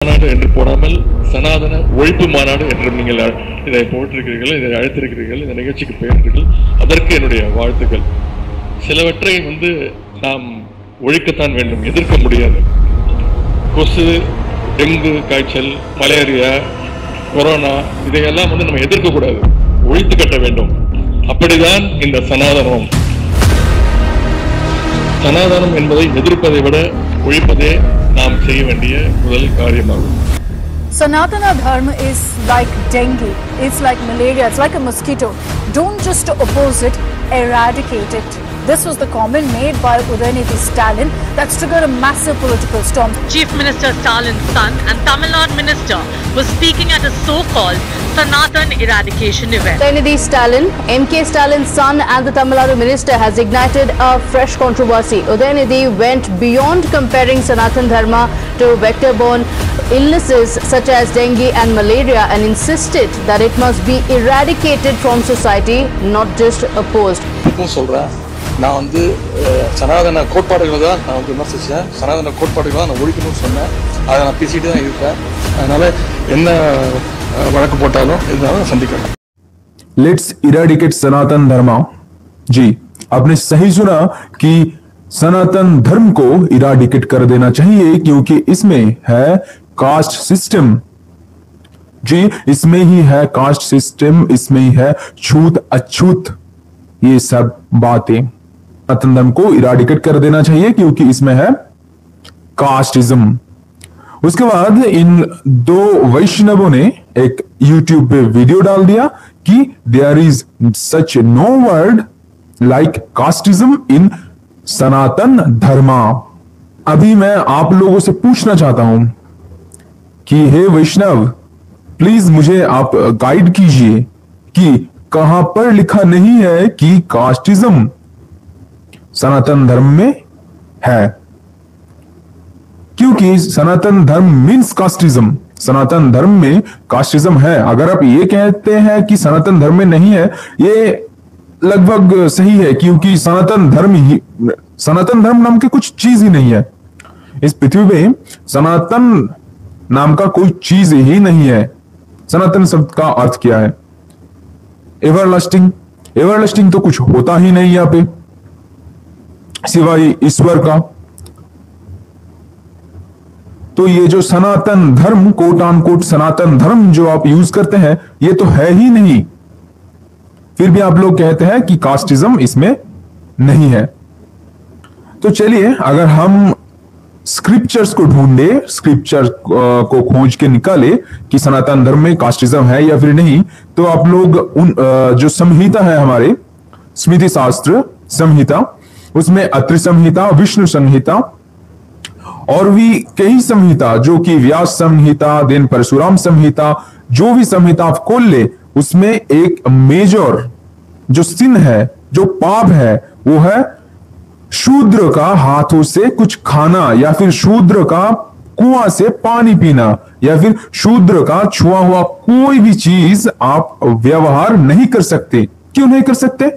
மாநாடு என்று போடாமல் சனாதன ஒழிப்பு மாநாடு என்று நீங்கள் இதை போட்டிருக்கிறீர்கள், இதை அழைத்திருக்கிறீர்கள், இந்த நிகழ்ச்சிக்கு பெயர்கிறீர்கள். அதற்கு என்னுடைய வாழ்த்துக்கள். சிலவற்றை நாம் ஒழிக்கத்தான் வேண்டும், எதிர்க்க முடியாது. கொசு, டெங்கு காய்ச்சல், மலேரியா, கொரோனா இதையெல்லாம் நம்ம எதிர்க்கக்கூடாது, ஒழித்து கட்ட வேண்டும். அப்படிதான் இந்த சனாதனம். சனாதனம் என்பதை எதிர்ப்பதை விட ஒழிப்பதே நாம் செய்ய வேண்டிய முதல் காரியமாகும். Sanatana Dharma is like dengue, it's like malaria, it's like a mosquito. Don't just oppose it, eradicate it. This was the comment made by Udayanidhi Stalin that's triggered a massive political storm. Chief Minister Stalin's son and Tamil Nadu minister was speaking at a so-called Sanatan eradication event. Udayanidhi Stalin, MK Stalin's son and the Tamil Nadu minister has ignited a fresh controversy. Udayanidhi went beyond comparing Sanatan Dharma to vector-borne illnesses such as dengue and malaria and insisted that it must be eradicated from society, not just opposed. நான் சனாதன கோட்பாடுகளை தான் நான் விமர்சித்தேன், சனாதன கோட்பாடுகளை தான் நான் ஒழிக்கணும்னு சொன்னேன். அதை நான் பேசிட்டு தான் இருக்கேன். அதனால என்ன வழக்கு போட்டாலும் இதனால சந்திக்கலாம். लेट्स इरेडिकेट सनातन धर्म। जी, आपने सही सुना कि सनातन धर्म को इरेडिकेट कर देना चाहिए क्योंकि इसमें है कास्ट सिस्टम। जी, इसमें ही है कास्ट सिस्टम, इसमें ही है छूत अछूत, ये सब बातें। सनातन धर्म को इरेडिकेट कर देना चाहिए क्योंकि इसमें है कास्टिज्म। उसके बाद इन दो वैष्णवों ने एक यूट्यूब पे वीडियो डाल दिया कि there is such no word like casteism in Sanatan Dharma. अभी मैं आप लोगों से पूछना चाहता हूं कि हे वैष्णव, प्लीज मुझे आप गाइड कीजिए कि कहां पर लिखा नहीं है कि कास्टिज्म सनातन धर्म में है, क्योंकि सनातन धर्म मीन्स कास्टिज्म। सनातन धर्म में कास्टिज्म है। अगर आप ये कहते हैं कि सनातन धर्म में नहीं है, ये लगभग सही है क्योंकि सनातन धर्म नाम की कुछ चीज ही नहीं है। इस पृथ्वी पे सनातन नाम का कोई चीज ही नहीं है। सनातन शब्द का अर्थ क्या है? एवरलास्टिंग। एवरलास्टिंग तो कुछ होता ही नहीं यहां पे सिवाय ईश्वर का। तो ये जो सनातन धर्म, कोट ऑन कोट सनातन धर्म जो आप यूज करते हैं, ये तो है ही नहीं। फिर भी आप लोग कहते हैं कि कास्टिज्म इसमें नहीं है। तो चलिए, अगर हम स्क्रिप्चर्स को ढूंढे, स्क्रिप्चर को खोज के निकाले कि सनातन धर्म में कास्टिज्म है या फिर नहीं, तो आप लोग उन जो संहिता है हमारे स्मृति शास्त्र संहिता, उसमें अत्रि संहिता, विष्णु संहिता और भी कई संहिता, जो कि व्यास संहिता, देन परशुराम संहिता, जो भी संहिता आप खोल ले, उसमें एक मेजर जो सिन है, जो पाप है, वो है शूद्र का हाथों से कुछ खाना, या फिर शूद्र का कुआं से पानी पीना, या फिर शूद्र का छुआ हुआ कोई भी चीज आप व्यवहार नहीं कर सकते। क्यों नहीं कर सकते?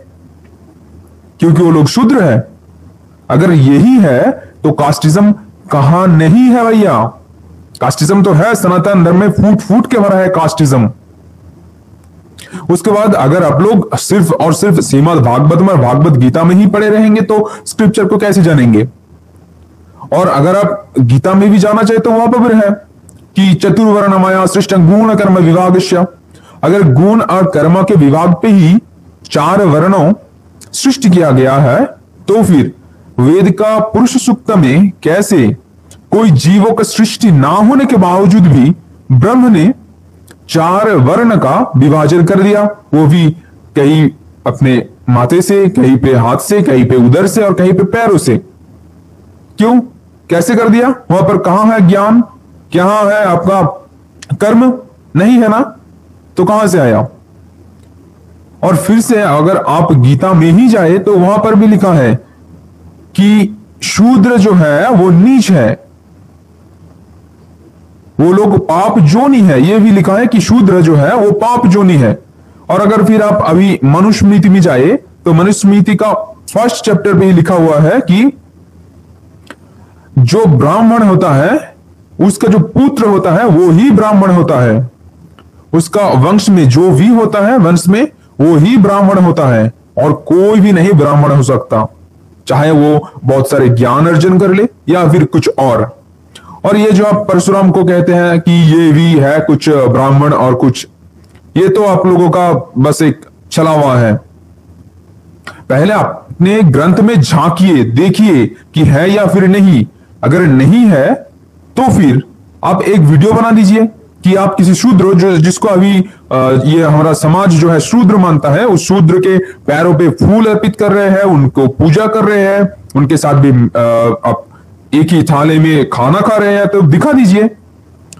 क्योंकि वो लोग शूद्र है। अगर यही है तो कास्टिज्म कहां नहीं है भैया? कास्टिज्म तो है, सनातन धर्म में फूट फूट के भरा है कास्टिज्म। उसके बाद अगर आप लोग सिर्फ और सिर्फ श्रीमद् भागवतम और भागवत गीता में ही पढ़े रहेंगे तो स्क्रिप्चर को कैसे जानेंगे? और अगर आप गीता में भी जाना चाहे तो वहां पर है कि चतुर्वर्ण माया सृष्ट गुण कर्म विभागस्य। अगर गुण और कर्म के विभाग पे ही 4 वर्णों सृष्टि किया गया है, तो फिर वेद का पुरुष सूक्त में कैसे कोई जीवों का सृष्टि ना होने के बावजूद भी ब्रह्म ने 4 वर्ण का विभाजन कर दिया, वो भी कहीं अपने माथे से, कहीं पे हाथ से, कहीं पे उदर से और कहीं पे पैरों से। क्यों? कैसे कर दिया? वहां पर कहां है ज्ञान, कहां है आपका कर्म? नहीं है ना, तो कहां से आया? और फिर से अगर आप गीता में ही जाए तो वहां पर भी लिखा है कि शूद्र जो है वो नीच है, वो लोग पाप जोनी है। ये भी लिखा है कि शूद्र जो है वो पाप जोनी है। और अगर फिर आप अभी मनुस्मृति में जाए तो मनुस्मृति का 1st चैप्टर पे ही लिखा हुआ है कि जो ब्राह्मण होता है उसका जो पुत्र होता है वो ही ब्राह्मण होता है, उसका वंश में जो भी होता है वंश में वो ही ब्राह्मण होता है, और कोई भी नहीं ब्राह्मण हो सकता, चाहे वो बहुत सारे ज्ञान अर्जन कर ले या फिर कुछ और ये जो आप परशुराम को कहते हैं कि ये भी है कुछ ब्राह्मण और कुछ, ये तो आप लोगों का बस एक चला हुआ है। पहले अपने ग्रंथ में झांकिए, देखिए कि है या फिर नहीं। अगर नहीं है तो फिर आप एक वीडियो बना दीजिए कि आप किसी शूद्र जो जिसको अभी ये हमारा समाज जो है शूद्र मानता है, उस शूद्र के पैरों पे फूल अर्पित कर रहे हैं, उनको पूजा कर रहे हैं, उनके साथ भी आप एक ही थाले में खाना खा रहे हैं, तो दिखा दीजिए।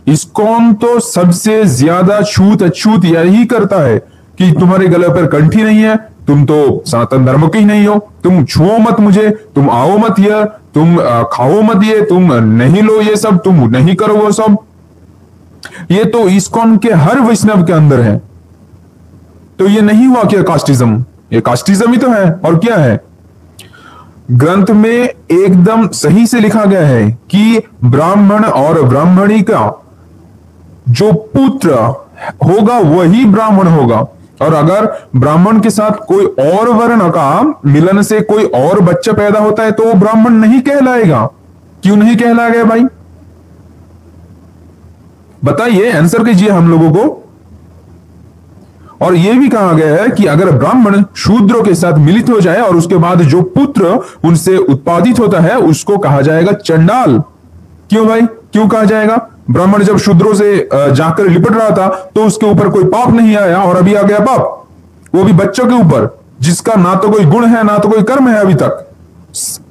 इस्कॉन तो सबसे ज्यादा छूत अछूत यही करता है कि तुम्हारे गले पर कंठी नहीं है, तुम तो सनातन धर्म के ही नहीं हो, तुम छुओ मत मुझे, तुम आओ मत ये, तुम खाओ मत ये, तुम नहीं लो ये सब, तुम नहीं करो वो सब। ये तो इस्कॉन के हर वैष्णव के अंदर है। तो ये नहीं हुआ क्या कास्टिज्म? ये कास्टिज्म ही तो है, और क्या है? ग्रंथ में एकदम सही से लिखा गया है कि ब्राह्मण और ब्राह्मणी का जो पुत्र होगा वही ब्राह्मण होगा, और अगर ब्राह्मण के साथ कोई और वर्ण का मिलन से कोई और बच्चा पैदा होता है तो वो ब्राह्मण नहीं कहलाएगा। क्यों नहीं कहलाएगा भाई? बताइए, आंसर कीजिए हम लोगों को। और यह भी कहा गया है कि अगर ब्राह्मण शूद्रों के साथ मिलित हो जाए और उसके बाद जो पुत्र उनसे उत्पादित होता है उसको कहा जाएगा चंडाल। क्यों भाई, क्यों कहा जाएगा? ब्राह्मण जब शूद्रों से जाकर लिपट रहा था तो उसके ऊपर कोई पाप नहीं आया, और अभी आ गया पाप, वो भी बच्चों के ऊपर, जिसका ना तो कोई गुण है ना तो कोई कर्म है, अभी तक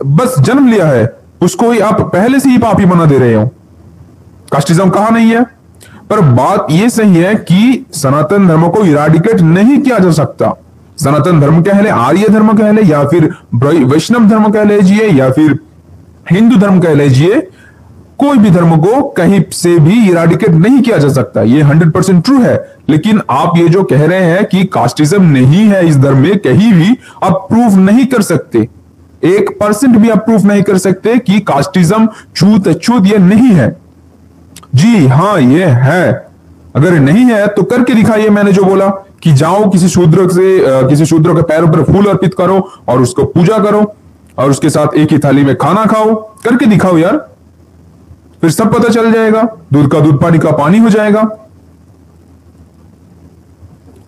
बस जन्म लिया है, उसको ही आप पहले से ही पापी बना दे रहे हो। कास्टिज्म कहा नहीं है। पर बात यह सही है कि सनातन धर्म को इराडिकेट नहीं किया जा सकता। सनातन धर्म कह ले, आर्य धर्म कह ले, या फिर वैष्णव धर्म कह लीजिए, या फिर हिंदू धर्म कह लीजिए, कोई भी धर्म को कहीं से भी इराडिकेट नहीं किया जा सकता। ये 100% ट्रू है। लेकिन आप ये जो कह रहे हैं कि कास्टिज्म नहीं है इस धर्म में, कहीं भी आप प्रूफ नहीं कर सकते, 1% भी आप प्रूफ नहीं कर सकते कि कास्टिज्म छूत अछूत ये नहीं है। जी हाँ, ये है। अगर नहीं है तो करके दिखाइए। मैंने जो बोला कि जाओ किसी शूद्र के पैरों पर फूल अर्पित करो और उसको पूजा करो और उसके साथ एक ही थाली में खाना खाओ, करके दिखाओ यार, फिर सब पता चल जाएगा। दूध का दूध, पानी का पानी हो जाएगा।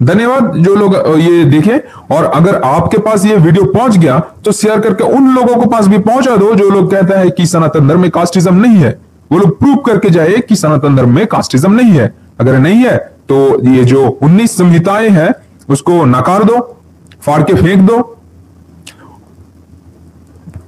धन्यवाद जो लोग ये देखें, और अगर आपके पास ये वीडियो पहुंच गया तो शेयर करके उन लोगों के पास भी पहुंचा दो जो लोग कहते हैं कि सनातन धर्म में कास्टिज्म नहीं है। वो लोग प्रूव करके जाए कि सनातन धर्म में कास्टिज्म नहीं है। अगर नहीं है तो ये जो 19 संहिताएं हैं उसको नकार दो, फाड़ के फेंक दो।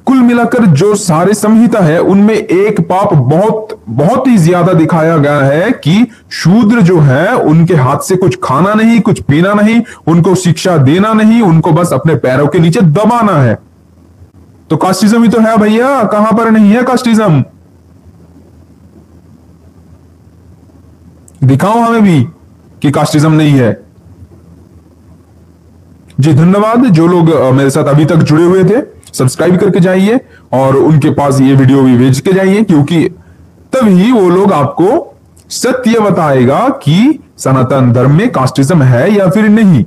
कुल मिलाकर जो सारे संहिता है उनमें एक पाप बहुत बहुत ही ज्यादा दिखाया गया है कि शूद्र जो है उनके हाथ से कुछ खाना नहीं, कुछ पीना नहीं, उनको शिक्षा देना नहीं, उनको बस अपने पैरों के नीचे दबाना है। तो कास्टिज्म ही तो है भैया, कहां पर नहीं है कास्टिज्म? दिखाओ हमें भी कि कास्टिज्म नहीं है। जी धन्यवाद जो लोग मेरे साथ अभी तक जुड़े हुए थे। सब्सक्राइब करके जाइए और उनके पास ये वीडियो भी भेज के जाइए, क्योंकि तभी वो लोग आपको सत्य बताएगा कि सनातन धर्म में कास्टिज्म है या फिर नहीं।